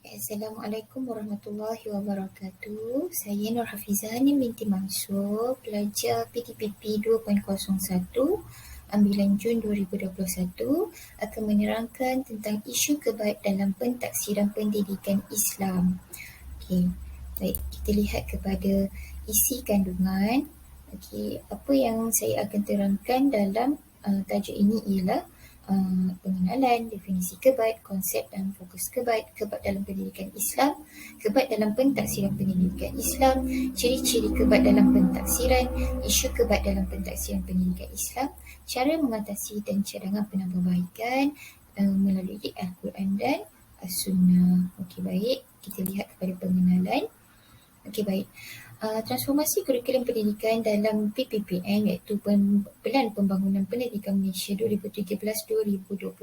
Assalamualaikum warahmatullahi wabarakatuh. Saya Nur Hafizani binti Mansur, pelajar PTPP 2.01, ambilan Jun 2021, akan menerangkan tentang isu kebaik dalam pentaksiran pendidikan Islam. Okey, baik, kita lihat kepada isi kandungan. Okey, apa yang saya akan terangkan dalam tajuk ini ialah pengenalan, definisi kebaik, konsep dan fokus kebaik, kebaik dalam pendidikan Islam, kebaik dalam pentaksiran pendidikan Islam, ciri-ciri kebaik dalam pentaksiran, isu kebaik dalam pentaksiran pendidikan Islam, cara mengatasi dan cadangan penambahbaikan melalui Al-Quran dan As-Sunnah. Okey, baik, kita lihat kepada pengenalan. Okey, baik. Transformasi kurikulum pendidikan dalam PPPN iaitu Pelan Pembangunan Pendidikan Malaysia 2013-2025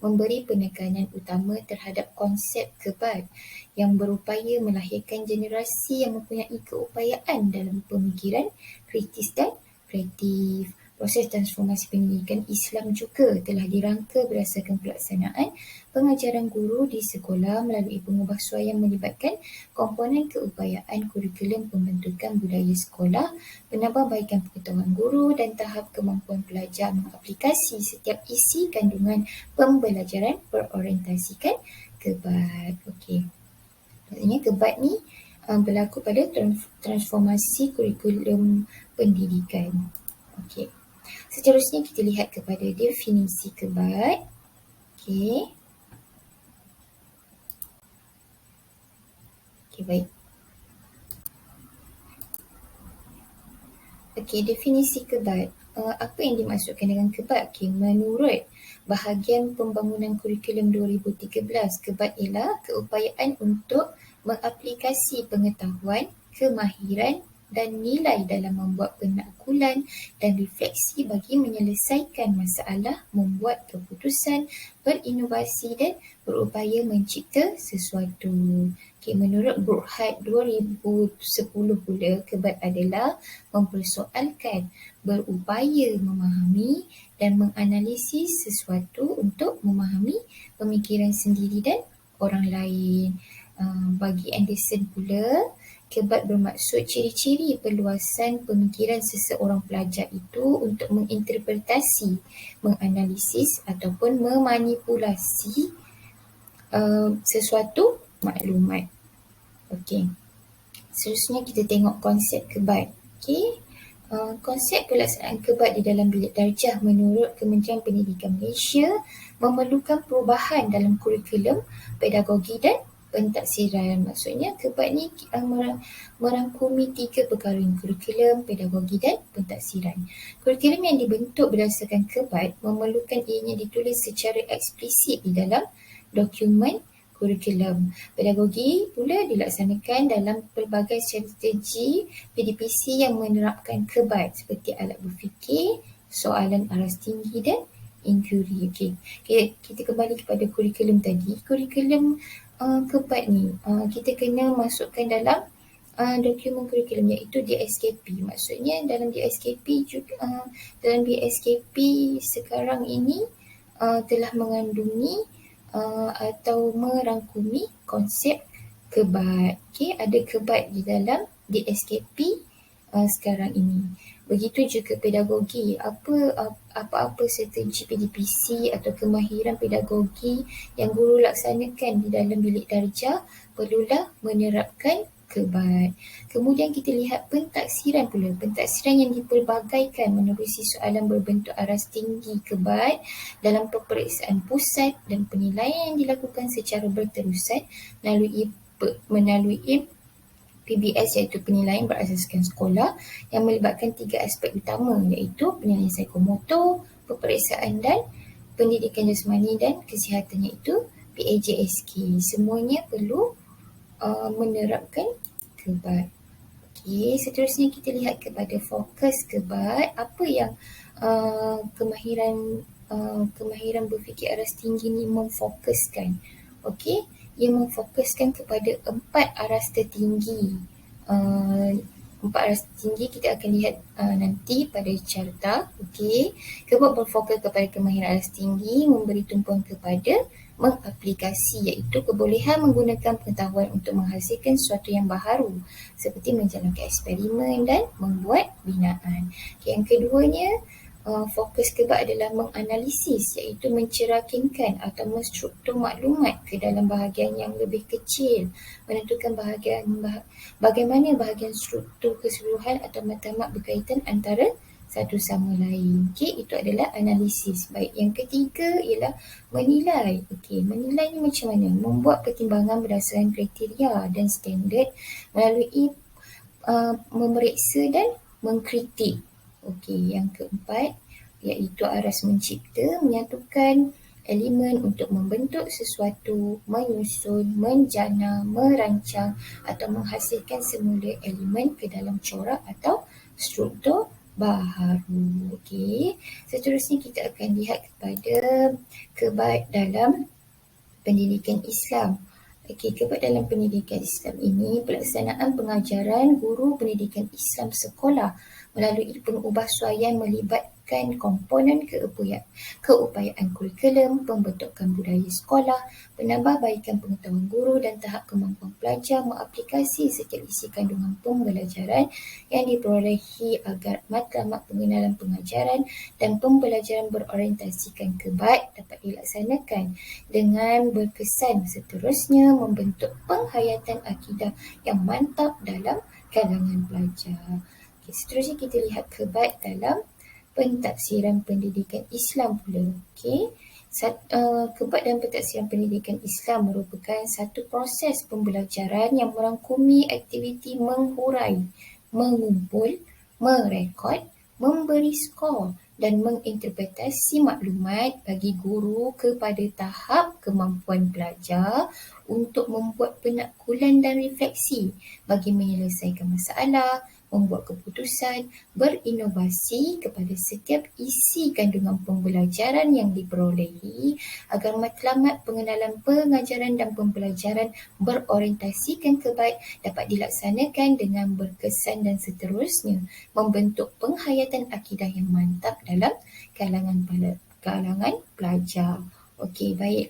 memberi penekanan utama terhadap konsep kebaik yang berupaya melahirkan generasi yang mempunyai keupayaan dalam pemikiran kritis dan kreatif. Proses transformasi pendidikan Islam juga telah dirangka berdasarkan pelaksanaan pengajaran guru di sekolah melalui pengubahsuaian yang melibatkan komponen keupayaan kurikulum pembentukan budaya sekolah, penambahbaikan pengetahuan guru dan tahap kemampuan pelajar mengaplikasi setiap isi kandungan pembelajaran berorientasikan kebaik. Okey. Maksudnya kebaik ni berlaku pada transformasi kurikulum pendidikan. Okey. Seterusnya kita lihat kepada definisi kebaik. Okey. Okey, baik. Okey, definisi kebaik. Apa yang dimaksudkan dengan kebaik? Okey, menurut bahagian pembangunan kurikulum 2013, kebaik ialah keupayaan untuk mengaplikasi pengetahuan, kemahiran dan nilai dalam membuat penaklukan dan refleksi bagi menyelesaikan masalah, membuat keputusan, berinovasi dan berupaya mencipta sesuatu. Okay, menurut Burkhardt 2010 pula, kebaik adalah mempersoalkan, berupaya memahami dan menganalisis sesuatu untuk memahami pemikiran sendiri dan orang lain. Bagi Anderson pula, kebaik bermaksud ciri-ciri perluasan pemikiran seseorang pelajar itu untuk menginterpretasi, menganalisis ataupun memanipulasi sesuatu maklumat. Okey. Seterusnya kita tengok konsep kebaik. Okey. Konsep pelaksanaan kebaik di dalam bilik darjah menurut Kementerian Pendidikan Malaysia memerlukan perubahan dalam kurikulum, pedagogi dan pentaksiran. Maksudnya kebaik ni merangkumi 3 perkara ini: kurikulum, pedagogi dan pentaksiran. Kurikulum yang dibentuk berdasarkan kebaik memerlukan ianya ditulis secara eksplisit di dalam dokumen kurikulum. Pedagogi pula dilaksanakan dalam pelbagai strategi PDPC yang menerapkan kebaik seperti alat berfikir, soalan aras tinggi dan inquiry. Okey, kita kembali kepada kurikulum tadi. Kurikulum kebaik ni kita kena masukkan dalam dokumen kurikulum iaitu DSKP. Maksudnya dalam DSKP juga dalam DSKP sekarang ini telah mengandungi atau merangkumi konsep kebaik. Okey, ada kebaik di dalam DSKP sekarang ini. Begitu juga pedagogi. Apa-apa strategi PDPC atau kemahiran pedagogi yang guru laksanakan di dalam bilik darjah perlulah menerapkan kebaik. Kemudian kita lihat pentaksiran pula. Pentaksiran yang dipelbagaikan menerusi soalan berbentuk aras tinggi kebaik dalam peperiksaan pusat dan penilaian yang dilakukan secara berterusan melalui PBS iaitu penilaian berasaskan sekolah yang melibatkan 3 aspek utama iaitu penilaian psikomotor, peperiksaan dan pendidikan jasmani dan kesihatan iaitu PAJSK. Semuanya perlu menerapkan kebaik. Okey, seterusnya kita lihat kepada fokus kebaik. Apa yang kemahiran berfikir aras tinggi ni memfokuskan? Okey, ia memfokuskan kepada 4 aras tertinggi. 4 aras tertinggi kita akan lihat nanti pada carta. Okey, kebaik berfokus kepada kemahiran aras tinggi, memberi tumpuan kepada mengaplikasi, iaitu kebolehan menggunakan pengetahuan untuk menghasilkan sesuatu yang baharu seperti menjalankan eksperimen dan membuat binaan. Yang keduanya, fokus kebak adalah menganalisis, iaitu mencerahkinkan atau menstruktur maklumat ke dalam bahagian yang lebih kecil, menentukan bagaimana bahagian struktur keseluruhan atau matlamat berkaitan antara satu sama lain. Okey, itu adalah analisis. Baik, yang ketiga ialah menilai. Okey, menilai ni macam mana? Membuat pertimbangan berdasarkan kriteria dan standard melalui memeriksa dan mengkritik. Okey, yang keempat iaitu aras mencipta, menyatukan elemen untuk membentuk sesuatu, menyusun, menjana, merancang atau menghasilkan semula elemen ke dalam corak atau struktur baharu. Okey, seterusnya kita akan lihat kepada kebak dalam pendidikan Islam. Okey, kebak dalam pendidikan Islam ini pelaksanaan pengajaran guru pendidikan Islam sekolah melalui pengubahsuaian melibatkan komponen keupayaan kurikulum, pembentukan budaya sekolah, penambahbaikan pengetahuan guru dan tahap kemampuan pelajar mengaplikasi setiap isi kandungan pembelajaran yang diperolehi agar matlamat pengenalan pengajaran dan pembelajaran berorientasikan kebak dapat dilaksanakan dengan berkesan, seterusnya membentuk penghayatan akidah yang mantap dalam kalangan pelajar. Okay, seterusnya kita lihat kebak dalam pentafsiran pendidikan Islam pula. Okay. Kebak dalam pentafsiran pendidikan Islam merupakan satu proses pembelajaran yang merangkumi aktiviti menghurai, mengumpul, merekod, memberi skor dan menginterpretasi maklumat bagi guru kepada tahap kemampuan pelajar untuk membuat penakkulan dan refleksi bagi menyelesaikan masalah, membuat keputusan, berinovasi kepada setiap isi kandungan pembelajaran yang diperolehi agar matlamat pengenalan pengajaran dan pembelajaran berorientasikan kebak dapat dilaksanakan dengan berkesan dan seterusnya membentuk penghayatan akidah yang mantap dalam kalangan pelajar. Okey, baik.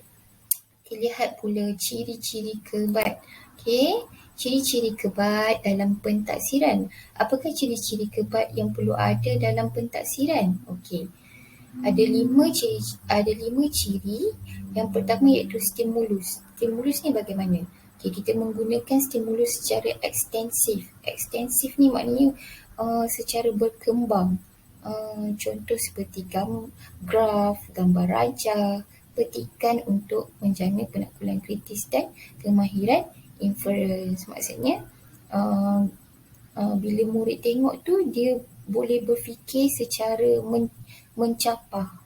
Kita lihat pula ciri-ciri kebak. Okey, ciri-ciri kebak dalam pentafsiran. Apakah ciri-ciri kebak yang perlu ada dalam pentafsiran? Okey. Ada lima ciri. Yang pertama iaitu stimulus. Stimulus ni bagaimana? Okay, kita menggunakan stimulus secara ekstensif. Ekstensif ni maknanya secara berkembang. Contoh seperti graf, gambar raja, petikan untuk menjana penakkulan kritis dan kemahiran inference. Maksudnya bila murid tengok tu dia boleh berfikir secara mencapah,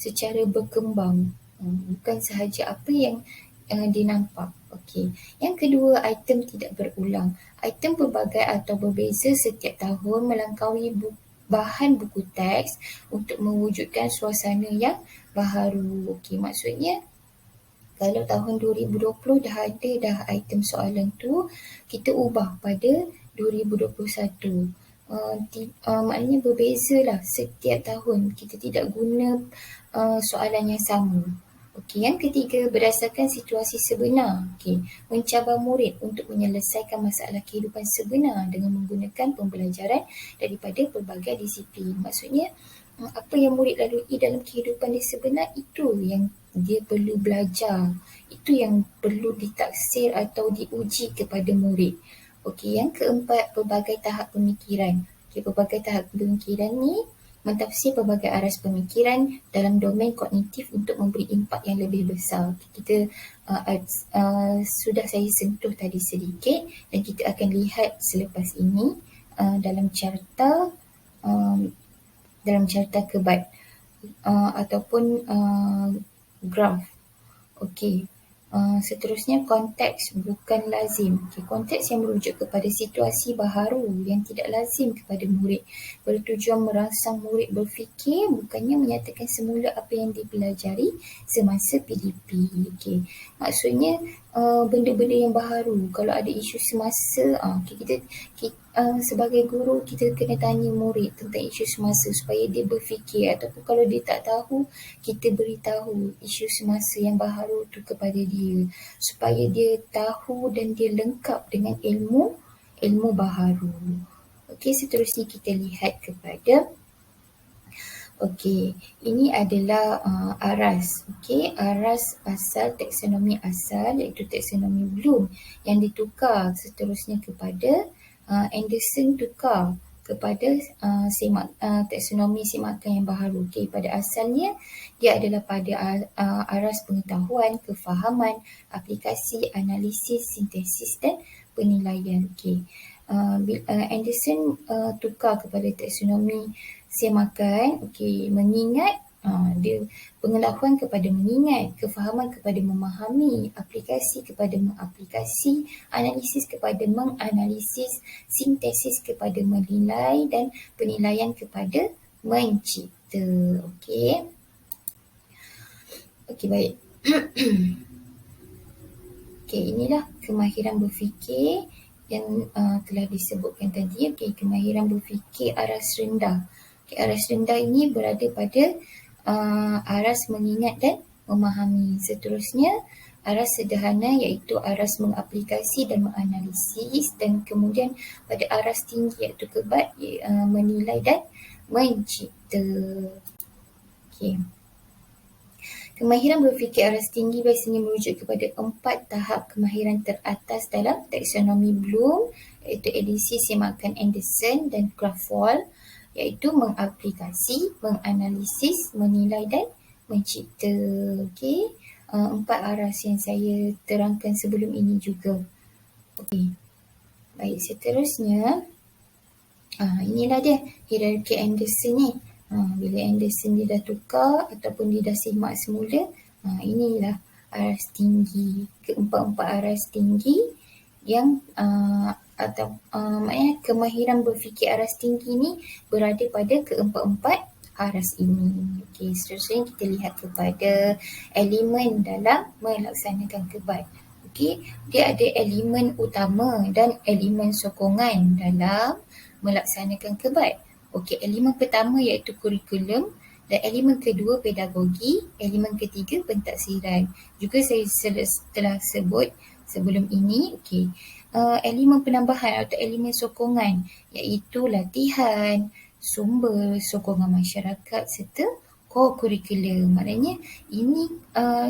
secara berkembang, bukan sahaja apa yang dia nampak. Okey. Yang kedua, item tidak berulang. Item berbagai atau berbeza setiap tahun melangkaui bahan buku teks untuk mewujudkan suasana yang baharu. Okey, maksudnya kalau tahun 2020 dah ada item soalan tu, kita ubah pada 2021. Maknanya berbezalah setiap tahun. Kita tidak guna soalan yang sama. Okey, yang ketiga, berdasarkan situasi sebenar. Okey, mencabar murid untuk menyelesaikan masalah kehidupan sebenar dengan menggunakan pembelajaran daripada pelbagai disiplin. Maksudnya apa yang murid lalui dalam kehidupan dia sebenar, itu yang dia perlu belajar. Itu yang perlu ditaksir atau diuji kepada murid. Okey, yang keempat, pelbagai tahap pemikiran. Okey, pelbagai tahap pemikiran ni mentafsir pelbagai aras pemikiran dalam domain kognitif untuk memberi impak yang lebih besar. Kita sudah saya sentuh tadi sedikit dan kita akan lihat selepas ini dalam carta kebak ataupun graf. Okey. Seterusnya, konteks bukan lazim. Okay, konteks yang merujuk kepada situasi baharu yang tidak lazim kepada murid, bertujuan merangsang murid berfikir, bukannya menyatakan semula apa yang dipelajari semasa PDP. Okay. Maksudnya benda-benda yang baharu. Kalau ada isu semasa, kita sebagai guru kita kena tanya murid tentang isu semasa supaya dia berfikir, ataupun kalau dia tak tahu, kita beritahu isu semasa yang baharu tu kepada dia supaya dia tahu dan dia lengkap dengan ilmu baharu. Okey, seterusnya kita lihat kepada okey, ini adalah aras. Okey, aras asal taksonomi asal iaitu taksonomi Bloom yang ditukar seterusnya kepada Anderson tukar kepada taksonomi semakan yang baharu. Okey, pada asalnya dia adalah pada aras pengetahuan, kefahaman, aplikasi, analisis, sintesis dan penilaian. Okey. Anderson tukar kepada taksonomi semakan, okey, mengingat, dia pengetahuan kepada mengingat, kefahaman kepada memahami, aplikasi kepada mengaplikasi, analisis kepada menganalisis, sintesis kepada menilai dan penilaian kepada mencipta. Okey. Okey, baik. Okey, inilah kemahiran berfikir yang telah disebutkan tadi. Okey, kemahiran berfikir aras rendah. Okay, aras rendah ini berada pada aras mengingat dan memahami. Seterusnya, aras sederhana iaitu aras mengaplikasi dan menganalisis, dan kemudian pada aras tinggi iaitu kebat, menilai dan mencipta. Okay. Kemahiran berfikir aras tinggi biasanya merujuk kepada 4 tahap kemahiran teratas dalam taksonomi Bloom, iaitu edisi semakan Anderson dan Kraftwerk, iaitu mengaplikasi, menganalisis, menilai dan mencipta. Okey, 4 aras yang saya terangkan sebelum ini juga. Okey, baik, seterusnya inilah dia hierarki Anderson ni. Bila Anderson dia dah tukar ataupun dia dah semak semula, inilah aras tinggi, keempat-empat aras tinggi yang maknanya kemahiran berfikir aras tinggi ni berada pada keempat-empat aras ini. Okey, seterusnya kita lihat kepada elemen dalam melaksanakan kebat. Okey, dia ada elemen utama dan elemen sokongan dalam melaksanakan kebat. Okey, elemen pertama iaitu kurikulum, dan elemen kedua pedagogi, elemen ketiga pentaksiran. Juga saya telah sebut sebelum ini. Okey, elemen penambahan atau elemen sokongan iaitu latihan, sumber, sokongan masyarakat serta core curriculum. Maknanya ini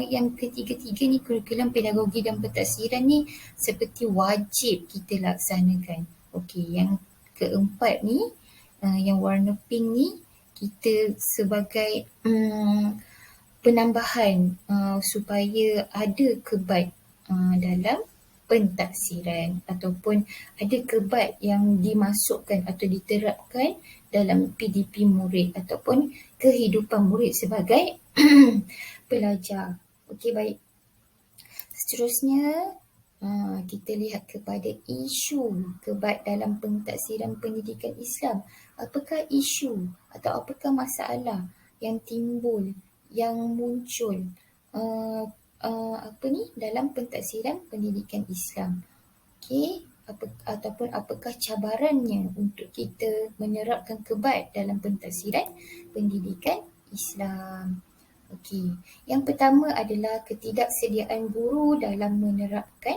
yang ketiga-tiga ni, kurikulum, pedagogi dan pentaksiran ni seperti wajib kita laksanakan. Okey, yang keempat ni, yang warna pink ni, kita sebagai penambahan supaya ada kebat dalam pentaksiran ataupun ada kebat yang dimasukkan atau diterapkan dalam PDP murid ataupun kehidupan murid sebagai pelajar. Okey, baik. Seterusnya kita lihat kepada isu kebat dalam pentaksiran pendidikan Islam. Apakah isu atau apakah masalah yang timbul, yang muncul dalam pentaksiran pendidikan Islam. Okey, ataupun apakah cabarannya untuk kita menerapkan kebat dalam pentaksiran pendidikan Islam. Okey, yang pertama adalah ketidaksediaan guru dalam menerapkan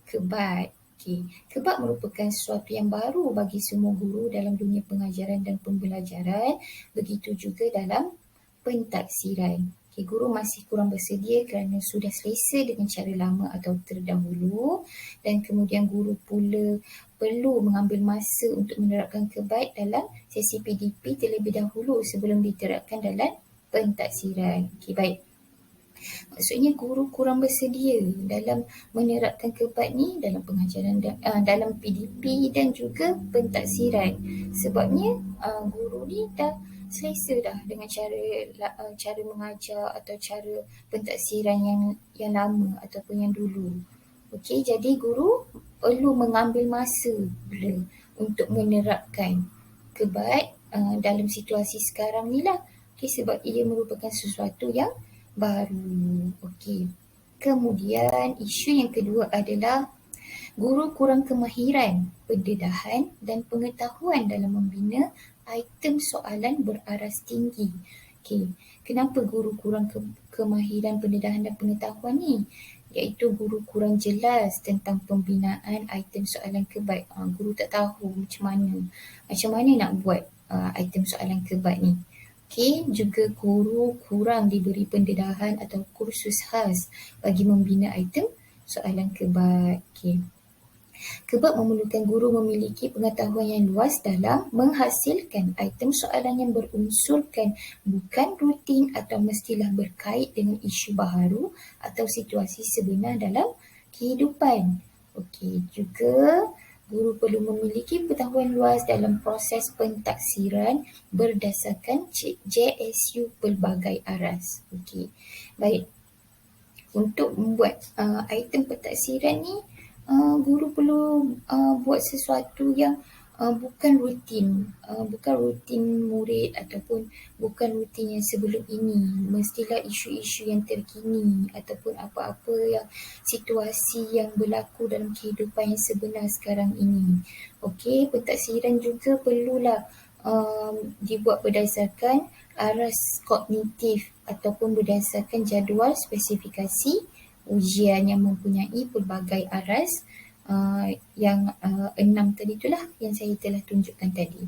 kebat. Okey, kebat merupakan sesuatu yang baru bagi semua guru dalam dunia pengajaran dan pembelajaran, begitu juga dalam pentaksiran. Okay, guru masih kurang bersedia kerana sudah selesa dengan cara lama atau terdahulu, dan kemudian guru pula perlu mengambil masa untuk menerapkan kebat dalam sesi PDP terlebih dahulu sebelum diterapkan dalam pentaksiran. Okay, baik. Maksudnya guru kurang bersedia dalam menerapkan kebat ni dalam pengajaran dalam PDP dan juga pentaksiran. Sebabnya guru ni dah selesa dah dengan cara mengajar atau cara pentaksiran yang lama ataupun yang dulu. Okey, jadi guru perlu mengambil masa pula untuk menerapkan kebat dalam situasi sekarang ni lah. Okey, sebab ia merupakan sesuatu yang baru. Okey. Kemudian isu yang kedua adalah guru kurang kemahiran, pendedahan dan pengetahuan dalam membina item soalan beraras tinggi. Okey, kenapa guru kurang kemahiran, pendedahan dan pengetahuan ni? Iaitu guru kurang jelas tentang pembinaan item soalan kebat. Guru tak tahu macam mana nak buat item soalan kebat ni. Okey, juga guru kurang diberi pendedahan atau kursus khas bagi membina item soalan kebat. Okey. Kebat memerlukan guru memiliki pengetahuan yang luas dalam menghasilkan item soalan yang berunsurkan bukan rutin atau mestilah berkait dengan isu baharu atau situasi sebenar dalam kehidupan. Okey, juga guru perlu memiliki pengetahuan luas dalam proses pentaksiran berdasarkan JSU pelbagai aras. Okey, baik. Untuk membuat item pentaksiran ni, guru perlu buat sesuatu yang bukan rutin murid ataupun bukan rutin yang sebelum ini. Mestilah isu-isu yang terkini ataupun apa-apa yang situasi yang berlaku dalam kehidupan yang sebenar sekarang ini. Okey, pentaksiran juga perlulah dibuat berdasarkan aras kognitif ataupun berdasarkan jadual spesifikasi ujian yang mempunyai pelbagai aras yang 6 tadi itulah yang saya telah tunjukkan tadi.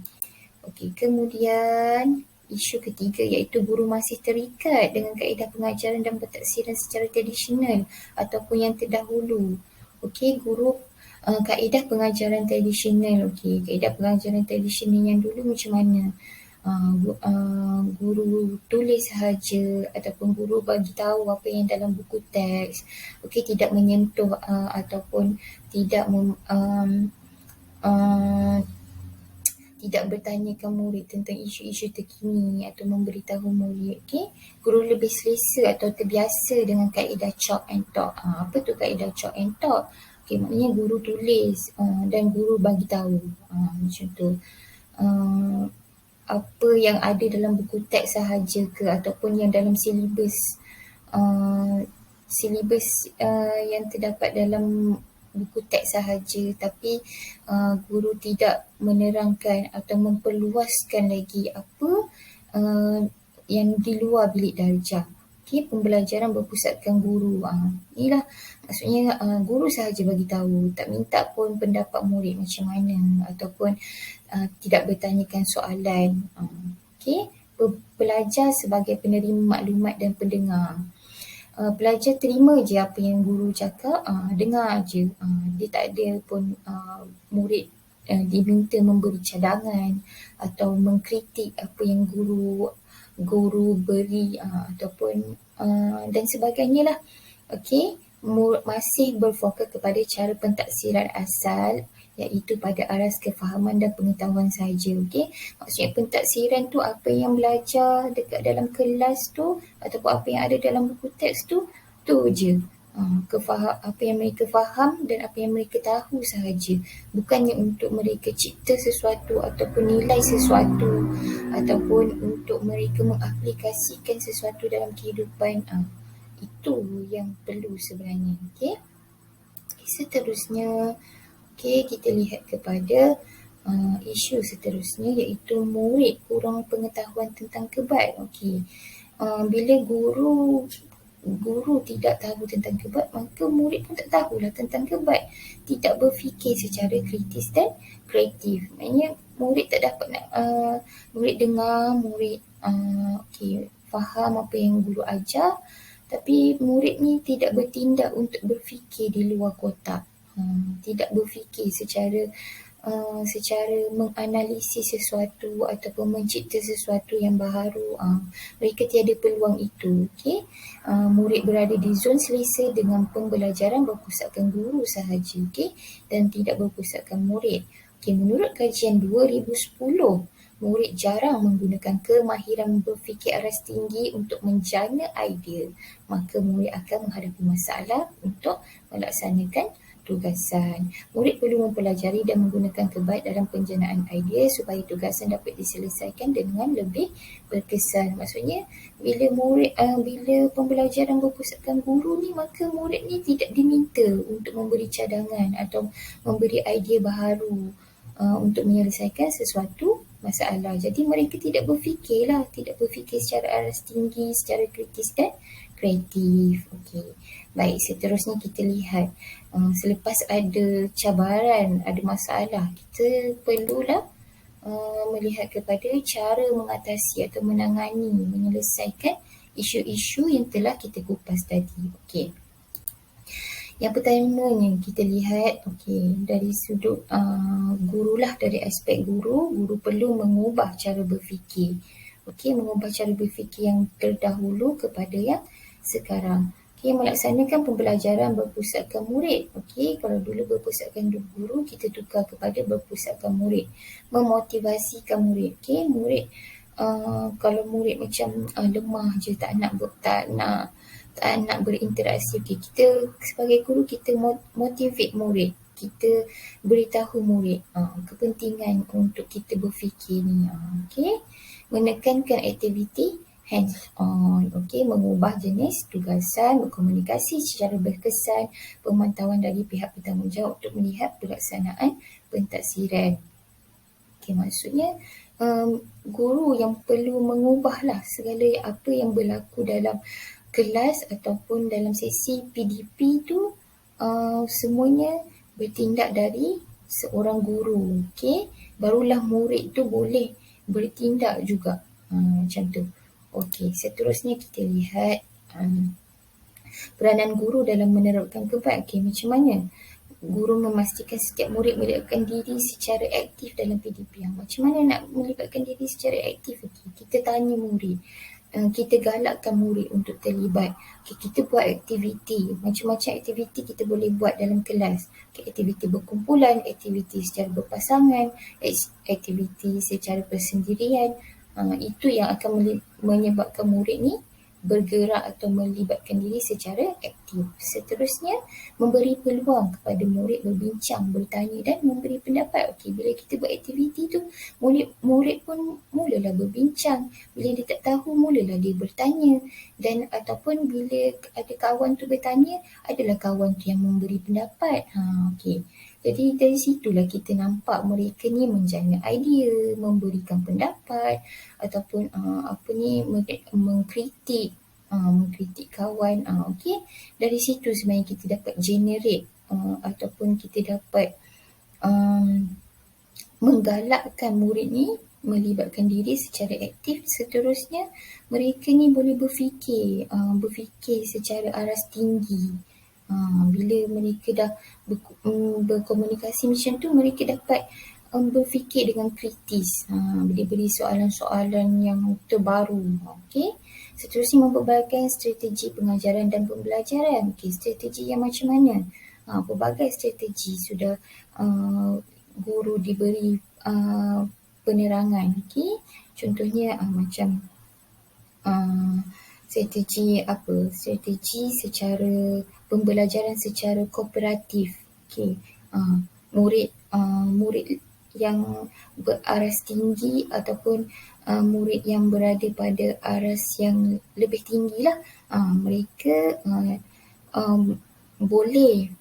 Okey, kemudian isu ketiga iaitu guru masih terikat dengan kaedah pengajaran dan pentaksiran secara tradisional ataupun yang terdahulu. Okey, guru kaedah pengajaran tradisional. Okey, kaedah pengajaran tradisional yang dulu macam mana? Guru tulis sahaja ataupun guru bagi tahu apa yang dalam buku teks. Okey, tidak menyentuh ataupun tidak tidak bertanyakan murid tentang isu-isu terkini atau memberitahu murid. Okey, guru lebih selesa atau terbiasa dengan kaedah chalk and talk. Apa tu kaedah chalk and talk? Okey, maknanya guru tulis dan guru bagi tahu. Macam tu. Apa yang ada dalam buku teks sahaja ke ataupun yang dalam silibus yang terdapat dalam buku teks sahaja, tapi guru tidak menerangkan atau memperluaskan lagi apa yang di luar bilik darjah. Okey, pembelajaran berpusatkan guru. Inilah maksudnya guru sahaja bagi tahu, tak minta pun pendapat murid macam mana ataupun tidak bertanyakan soalan. Okey, pelajar sebagai penerima maklumat dan pendengar. Pelajar terima je apa yang guru cakap, dengar je. Dia tak ada pun murid diminta memberi cadangan atau mengkritik apa yang guru beri ataupun dan sebagainya lah. Okey, masih berfokus kepada cara pentaksiran asal iaitu pada aras kefahaman dan pengetahuan sahaja. Okey, maksudnya pentaksiran tu apa yang belajar dekat dalam kelas tu ataupun apa yang ada dalam buku teks tu je. Apa yang mereka faham dan apa yang mereka tahu sahaja, bukannya untuk mereka cipta sesuatu ataupun nilai sesuatu ataupun untuk mereka mengaplikasikan sesuatu dalam kehidupan. Itu yang perlu sebenarnya. Okey, seterusnya kita lihat kepada isu seterusnya iaitu murid kurang pengetahuan tentang kebat. Okey, bila guru tidak tahu tentang kebat, maka murid pun tak tahulah tentang kebat. Tidak berfikir secara kritis dan kreatif. Maknanya murid tak dapat murid dengar, murid faham apa yang guru ajar, tapi murid ni tidak bertindak untuk berfikir di luar kotak. Tidak berfikir secara menganalisis sesuatu ataupun mencipta sesuatu yang baharu. Mereka tiada peluang itu. Okey, murid berada di zon selesa dengan pembelajaran berpusatkan guru sahaja, okey, dan tidak berpusatkan murid. Okey, menurut kajian 2010, murid jarang menggunakan kemahiran berfikir aras tinggi untuk menjana idea, maka murid akan menghadapi masalah untuk melaksanakan tugasan. Murid perlu mempelajari dan menggunakan kebait dalam penjenaan idea supaya tugasan dapat diselesaikan dengan lebih berkesan. Maksudnya bila pembelajaran berpusatkan guru ni, maka murid ni tidak diminta untuk memberi cadangan atau memberi idea baharu untuk menyelesaikan sesuatu masalah. Jadi mereka tidak berfikir secara aras tinggi, secara kritis dan kreatif. Okey. Baik, seterusnya kita lihat selepas ada cabaran, ada masalah, kita perlulah melihat kepada cara mengatasi atau menangani, menyelesaikan isu-isu yang telah kita kupas tadi. Okey. Yang pertamanya kita lihat dari sudut gurulah, dari aspek guru perlu mengubah cara berfikir. Mengubah cara berfikir yang terdahulu kepada yang sekarang. Melaksanakan pembelajaran berpusatkan murid. Kalau dulu berpusatkan guru, kita tukar kepada berpusatkan murid. Memotivasikan murid. Kalau murid macam lemah je, tak nak berinteraksi, kita sebagai guru kita motivate murid, kita beritahu murid kepentingan untuk kita berfikir ni. Menekankan aktiviti hands on, mengubah jenis tugasan, berkomunikasi secara berkesan, pemantauan dari pihak bertanggungjawab untuk melihat pelaksanaan pentaksiran. Maksudnya guru yang perlu mengubahlah segala apa yang berlaku dalam kelas ataupun dalam sesi PDP tu, semuanya bertindak dari seorang guru. Barulah murid tu boleh bertindak juga macam tu. Seterusnya kita lihat peranan guru dalam menerapkan kebait. Macam mana guru memastikan setiap murid melibatkan diri secara aktif dalam PDP. Macam mana nak melibatkan diri secara aktif? Kita tanya murid, kita galakkan murid untuk terlibat. Kita buat aktiviti, macam-macam aktiviti kita boleh buat dalam kelas. Aktiviti berkumpulan, aktiviti secara berpasangan, aktiviti secara persendirian. Itu yang akan menyebabkan murid ni bergerak atau melibatkan diri secara aktif. Seterusnya, memberi peluang kepada murid berbincang, bertanya dan memberi pendapat. Bila kita buat aktiviti tu, murid pun mulalah berbincang. Bila dia tak tahu, mulalah dia bertanya. Dan ataupun bila ada kawan tu bertanya, adalah kawan tu yang memberi pendapat. Jadi dari situlah kita nampak mereka ni menjana idea, memberikan pendapat ataupun mengkritik kawan. Dari situ sebenarnya kita dapat generate ataupun kita dapat menggalakkan murid ni melibatkan diri secara aktif. Seterusnya mereka ni boleh berfikir secara aras tinggi. Bila mereka dah berkomunikasi macam tu, mereka dapat berfikir dengan kritis. Beri soalan-soalan yang terbaru. Seterusnya memperbaiki strategi pengajaran dan pembelajaran. Strategi yang macam mana? Pelbagai strategi sudah guru diberi penerangan. Contohnya macam strategi secara pembelajaran secara kooperatif. Murid yang beraras tinggi ataupun murid yang berada pada aras yang lebih tinggilah, mereka boleh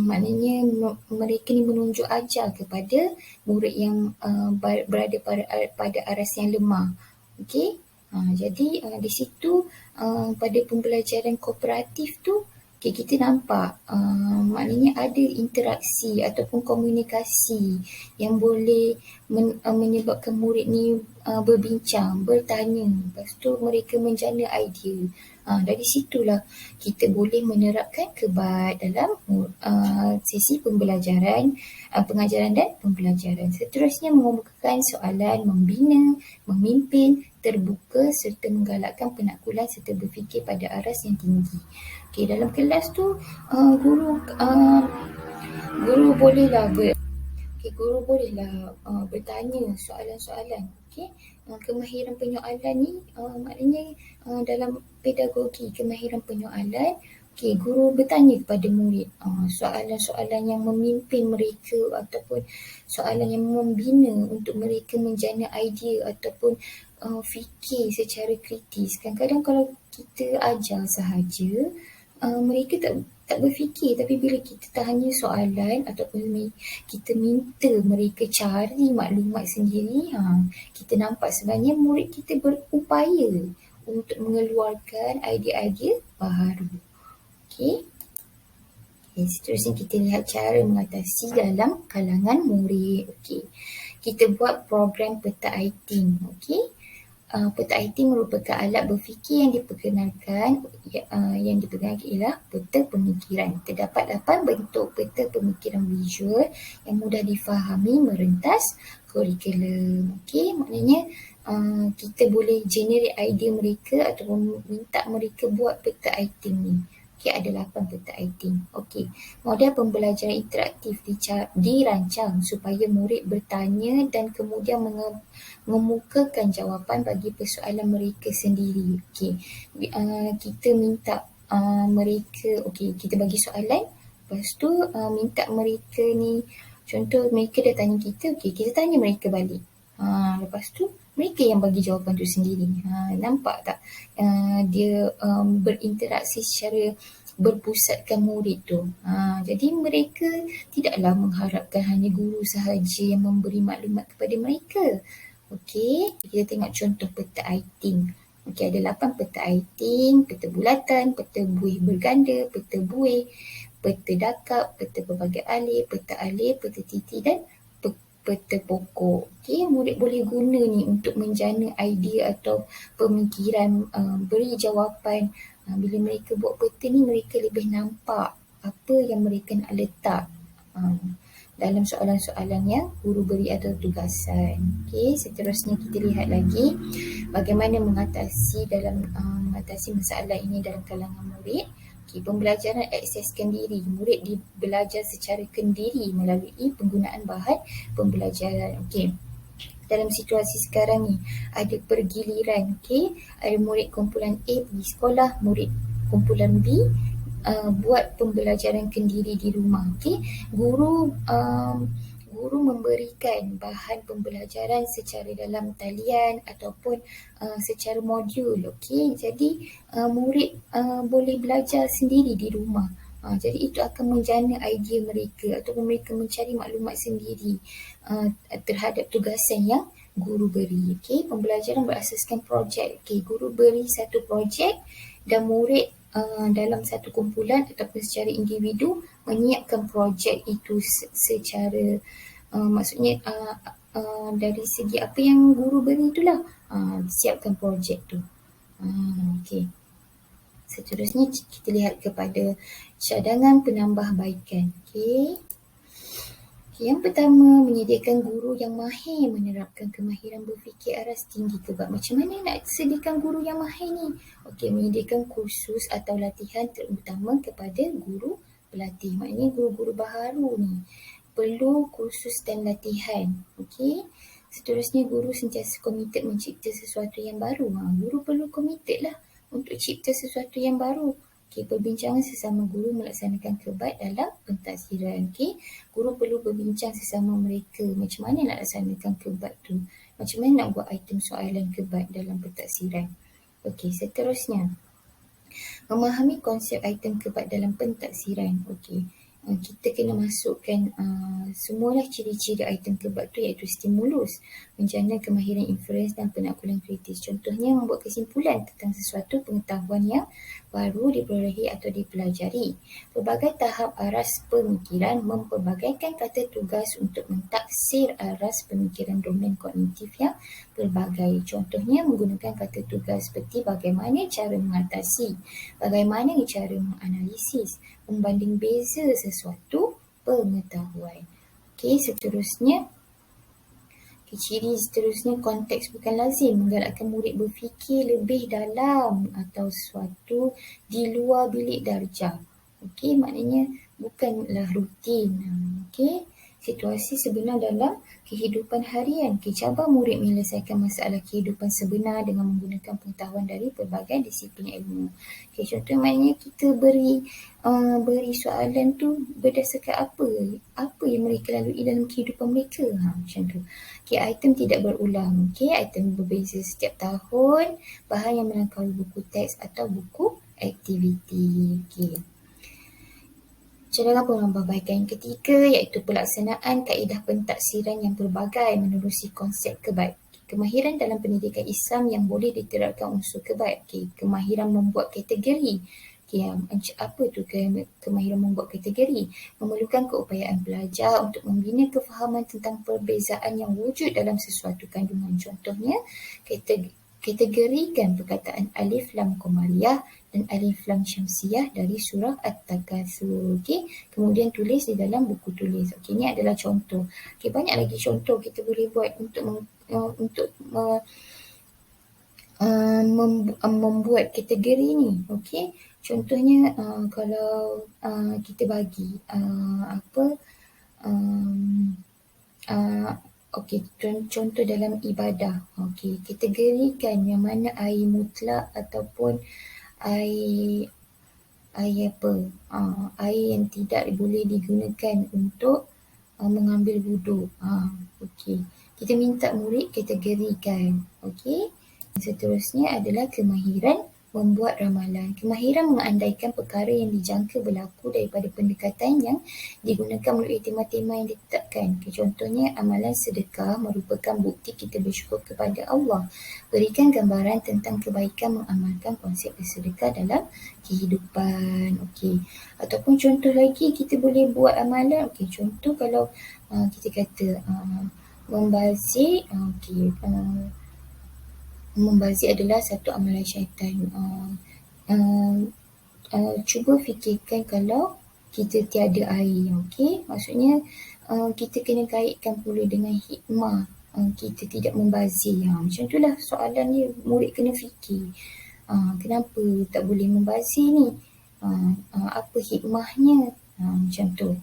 maknanya mereka ni menunjuk ajar kepada murid yang berada pada aras yang lemah. Jadi di situ pada pembelajaran kooperatif tu kita nampak maknanya ada interaksi ataupun komunikasi yang boleh menyebabkan murid ni berbincang, bertanya, lepas tu mereka menjana idea. Dari situlah kita boleh menerapkan kebait dalam sesi pembelajaran, pengajaran dan pembelajaran. Seterusnya mengemukakan soalan, membina, memimpin, terbuka serta menggalakkan penaklukan serta berfikir pada aras yang tinggi. Dalam kelas tu guru bolehlah bertanya soalan-soalan. Kemahiran penyoalan ni maknanya dalam pedagogi, kemahiran penyoalan Okey, guru bertanya kepada murid soalan-soalan yang memimpin mereka ataupun soalan yang membina untuk mereka menjana idea ataupun fikir secara kritis. Kadang-kadang kalau kita ajar sahaja, mereka tak berfikir, tapi bila kita tanya soalan ataupun kita minta mereka cari maklumat sendiri, kita nampak sebenarnya murid kita berupaya untuk mengeluarkan idea-idea baharu. Okey. Seterusnya kita lihat cara mengatasi dalam kalangan murid. Okey. Kita buat program peta item. Okey. Peta item merupakan alat berfikir yang diperkenalkan ialah peta pemikiran. Terdapat 8 bentuk peta pemikiran visual yang mudah difahami merentas kurikulum. Okey, maknanya kita boleh generate idea mereka ataupun minta mereka buat peta item ni. Okey, ada 8 peta item. Okey, model pembelajaran interaktif dirancang supaya murid bertanya dan kemudian mengemukakan jawapan bagi persoalan mereka sendiri. Okey, kita minta mereka, okey, kita bagi soalan, lepas tu minta mereka ni, contoh mereka dah tanya kita, okey, kita tanya mereka balik. Lepas tu mereka yang bagi jawapan tu sendiri. Nampak tak dia berinteraksi secara berpusatkan murid tu. Jadi mereka tidaklah mengharapkan hanya guru sahaja yang memberi maklumat kepada mereka. Okey, kita tengok contoh peta item. Okey, ada 8 peta item: peta bulatan, peta buih berganda, peta buih, peta dakap, peta pelbagai alih, peta titi dan peta pokok. Okey, murid boleh guna ni untuk menjana idea atau pemikiran, beri jawapan. Bila mereka buat peta ni, mereka lebih nampak apa yang mereka nak letak dalam soalan-soalan yang guru beri atau tugasan. Okey, seterusnya kita lihat lagi bagaimana mengatasi masalah ini dalam kalangan murid. Okey, pembelajaran akseskan diri. Murid belajar secara kendiri melalui penggunaan bahan pembelajaran. Okey, dalam situasi sekarang ni ada pergiliran. Okey, ada murid kumpulan A pergi sekolah, murid kumpulan B buat pembelajaran kendiri di rumah. Okey, guru memberikan bahan pembelajaran secara dalam talian ataupun secara modul. Okey, jadi murid boleh belajar sendiri di rumah. Jadi itu akan menjana idea mereka ataupun mereka mencari maklumat sendiri terhadap tugasan yang guru beri. Okey, pembelajaran berasaskan projek. Okey, guru beri satu projek dan murid dalam satu kumpulan ataupun secara individu menyiapkan projek itu secara maksudnya dari segi apa yang guru beri itulah, siapkan projek tu. Okey. Seterusnya kita lihat kepada cadangan penambahbaikan. Okey. Yang pertama, menyediakan guru yang mahir menerapkan kemahiran berfikir aras tinggi kebab. Macam mana nak sediakan guru yang mahir ni? Okey, menyediakan kursus atau latihan terutama kepada guru pelatih. Maknanya guru-guru baharu ni perlu kursus dan latihan. Okey. Seterusnya, guru sentiasa komited mencipta sesuatu yang baru. Guru perlu komited lah untuk cipta sesuatu yang baru. Okey, perbincangan sesama guru melaksanakan kebat dalam pentaksiran. Okey, guru perlu berbincang sesama mereka macam mana nak laksanakan kebat tu, macam mana nak buat item soalan kebat dalam pentaksiran. Okey, seterusnya, memahami konsep item kebat dalam pentaksiran. Okey, kita kena masukkan semualah ciri-ciri item kebat tu, iaitu stimulus, menjana kemahiran inference dan penaklukan kritis. Contohnya, membuat kesimpulan tentang sesuatu pengetahuan yang baru diperolehi atau dipelajari. Pelbagai tahap aras pemikiran memperbagaikan kata tugas untuk mentaksir aras pemikiran domain kognitif yang pelbagai. Contohnya, menggunakan kata tugas seperti bagaimana cara mengatasi, bagaimana cara menganalisis, membanding beza sesuatu pengetahuan. Okey, seterusnya, ciri seterusnya, konteks bukan lazim, menggalakkan murid berfikir lebih dalam atau sesuatu di luar bilik darjah. Okey, maknanya bukanlah rutin. Okey, situasi sebenar dalam kehidupan harian. Cabar murid menyelesaikan masalah kehidupan sebenar dengan menggunakan pengetahuan dari pelbagai disiplin ilmu. Contoh maknanya kita beri soalan tu berdasarkan apa yang mereka lalui dalam kehidupan mereka. Macam tu. Item tidak berulang. Item berbeza setiap tahun. Bahan yang melangkaui buku teks atau buku aktiviti. Cadangan penambahbaikan yang ketiga iaitu pelaksanaan kaedah pentaksiran yang pelbagai menerusi konsep kebait. Kemahiran dalam pendidikan Islam yang boleh diterapkan unsur kebait. Kemahiran membuat kategori. Apa tu kemahiran membuat kategori? Memerlukan keupayaan pelajar untuk membina kefahaman tentang perbezaan yang wujud dalam sesuatu kandungan. Contohnya, kategorikan perkataan alif lam qamariyah dan alif lam syamsiyah dari surah At-Takatsur. Kemudian tulis di dalam buku tulis. Ini adalah contoh. Banyak lagi contoh kita boleh buat untuk membuat kategori ni. Contohnya kalau kita bagi contoh dalam ibadah. Kategorikan yang mana air mutlak ataupun air yang tidak boleh digunakan untuk mengambil wuduk. Kita minta murid kategorikan. Seterusnya adalah kemahiran membuat ramalan. Kemahiran mengandaikan perkara yang dijangka berlaku daripada pendekatan yang digunakan melalui tema-tema yang ditetapkan. Contohnya, amalan sedekah merupakan bukti kita bersyukur kepada Allah. Berikan gambaran tentang kebaikan mengamalkan konsep bersedekah dalam kehidupan. Ataupun contoh lagi, kita boleh buat amalan. Contoh kalau kita kata membazir. Membazir adalah satu amalan syaitan. Cuba fikirkan kalau kita tiada air. Maksudnya kita kena kaitkan pula dengan hikmah kita tidak membazir. Macam itulah soalan ni, murid kena fikir. Kenapa tak boleh membazir ni? Apa hikmahnya? Macam tu.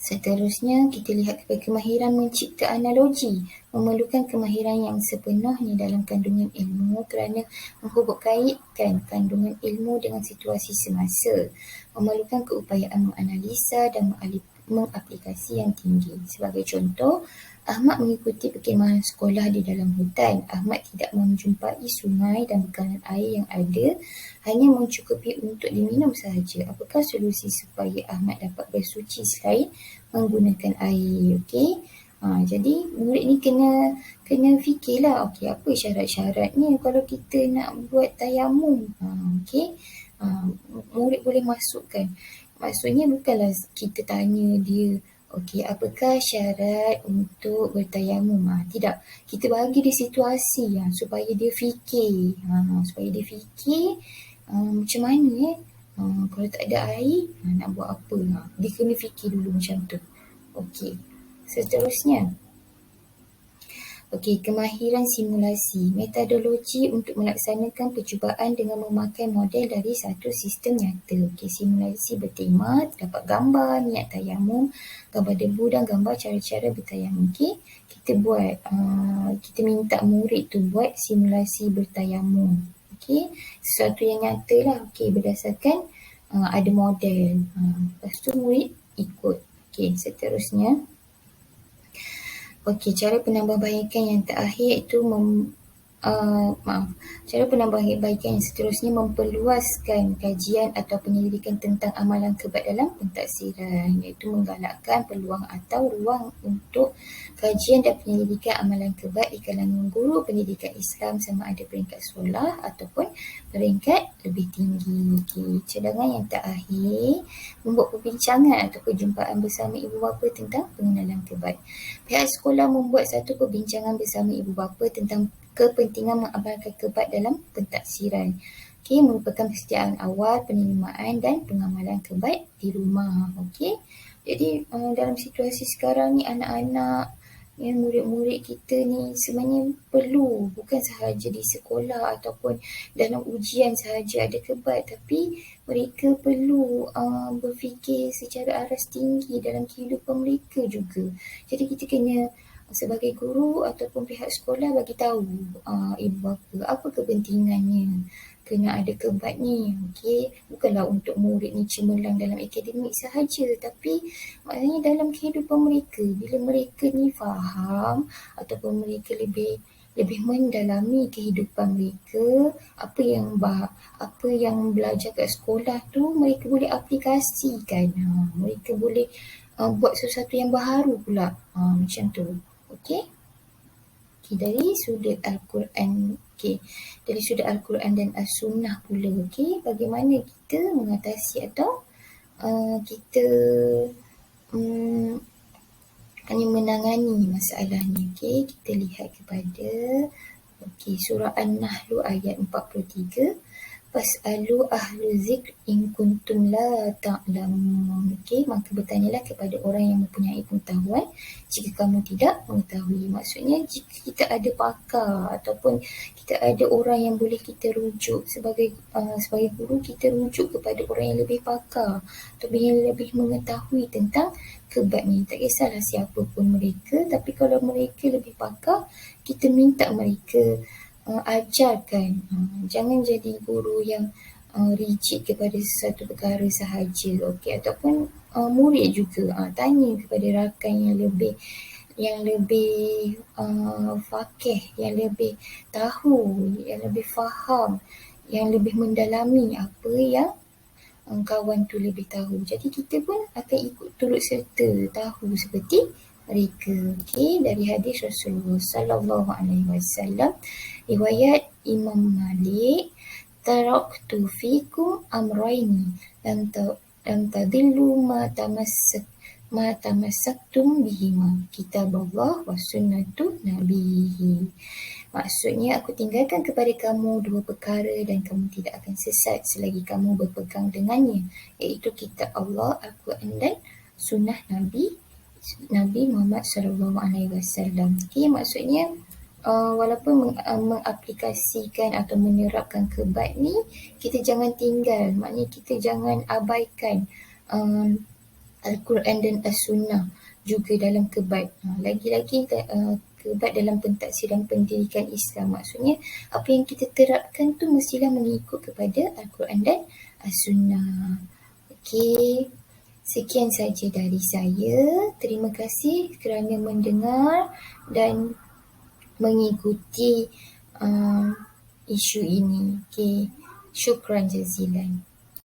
Seterusnya, kita lihat kepada kemahiran mencipta analogi. Memerlukan kemahiran yang sepenuhnya dalam kandungan ilmu kerana menghubung kaitkan kandungan ilmu dengan situasi semasa. Memerlukan keupayaan menganalisa dan mengaplikasi yang tinggi. Sebagai contoh, Ahmad mengikuti perkhemahan sekolah di dalam hutan. Ahmad tidak menjumpai sungai dan bekalan air yang ada hanya mencukupi untuk diminum sahaja. Apakah solusi supaya Ahmad dapat bersuci selain menggunakan air? Jadi murid ni kena fikirlah, apa syarat-syaratnya kalau kita nak buat tayamum. Murid boleh masukkan. Maksudnya bukanlah kita tanya dia, apakah syarat untuk bertayamum? Tidak. Kita bagi dia situasi supaya dia fikir. Macam mana kalau tak ada air, nak buat apa? Dia kena fikir dulu macam tu. Seterusnya. Kemahiran simulasi. Metodologi untuk melaksanakan percubaan dengan memakai model dari satu sistem nyata. Simulasi bertema, dapat gambar, niat tayamum, gambar debu dan gambar cara-cara bertayamum. Kita buat, kita minta murid tu buat simulasi bertayamum. Sesuatu yang nyata lah. Berdasarkan ada model. Lepas tu murid ikut. Seterusnya. Cara penambahbaikan yang terakhir itu cara penambahbaikan yang seterusnya memperluaskan kajian atau penyelidikan tentang amalan kebait dalam pentaksiran, iaitu menggalakkan peluang atau ruang untuk kajian dan penyelidikan amalan kebait di kalangan guru pendidikan Islam sama ada peringkat sekolah ataupun peringkat lebih tinggi. Cadangan yang terakhir, membuat perbincangan atau perjumpaan bersama ibu bapa tentang pengenalan kebait. Pihak sekolah membuat satu perbincangan bersama ibu bapa tentang kepentingan mengamalkan kebait dalam pentaksiran. Merupakan persediaan awal penerimaan dan pengamalan kebait di rumah. Jadi dalam situasi sekarang ni, anak-anak Ya, murid-murid kita ni sebenarnya perlu, bukan sahaja di sekolah ataupun dalam ujian sahaja ada kebat, tapi mereka perlu berfikir secara aras tinggi dalam kehidupan mereka juga. Jadi kita kena sebagai guru ataupun pihak sekolah bagi tahu ibu bapa apa kepentingannya kena ada kebat ni. Okey, bukanlah untuk murid ni cemerlang dalam akademik sahaja, tapi maknanya dalam kehidupan mereka, bila mereka ni faham ataupun mereka lebih mendalami kehidupan mereka, apa yang belajar kat sekolah tu mereka boleh aplikasikan. Mereka boleh buat sesuatu yang baru pula. Macam tu. Okey? Okay, dari sudut Al-Quran. Okey, dari sudut Al-Quran dan As-Sunnah pula. Okey, bagaimana kita mengatasi atau kita hanya menangani masalah ni. Okey, kita lihat kepada surah An-Nahl ayat 43. Fas'alu ahlu zikr in kuntum la ta'lamun. Okey, maka bertanyalah kepada orang yang mempunyai pengetahuan jika kamu tidak mengetahui. Maksudnya jika kita ada pakar ataupun kita ada orang yang boleh kita rujuk sebagai guru, kita rujuk kepada orang yang lebih pakar atau yang lebih mengetahui tentang kebat ni. Tak kisahlah siapa pun mereka, tapi kalau mereka lebih pakar, kita minta mereka ajarkan. Jangan jadi guru yang rigid kepada sesuatu perkara sahaja. Okey, ataupun murid juga tanya kepada rakan yang lebih faqih, yang lebih tahu, yang lebih faham, yang lebih mendalami apa yang kawan tu lebih tahu. Jadi kita pun akan ikut turut serta tahu seperti mereka. Okey, dari hadis Rasulullah sallallahu alaihi wasallam, riwayat Imam Malik, taraktu fikum amraini lam tadillu ma tamassaktum bihima, kitabullah wa sunnatu nabihi. Maksudnya aku tinggalkan kepada kamu dua perkara dan kamu tidak akan sesat selagi kamu berpegang dengannya, iaitu kitab Allah, Al-Quran dan sunnah Nabi Muhammad sallallahu alaihi wasallam. Okey, maksudnya walaupun mengaplikasikan atau menerapkan kebat ni, kita jangan tinggal, maknanya kita jangan abaikan Al-Quran dan As-Sunnah juga dalam kebat. Lagi-lagi kebat dalam pentadsiran pendidikan Islam. Maksudnya apa yang kita terapkan tu mestilah mengikut kepada Al-Quran dan As-Sunnah. Okey, sekian saja dari saya. Terima kasih kerana mendengar dan mengikuti isu ini. Okey, syukran jazilan.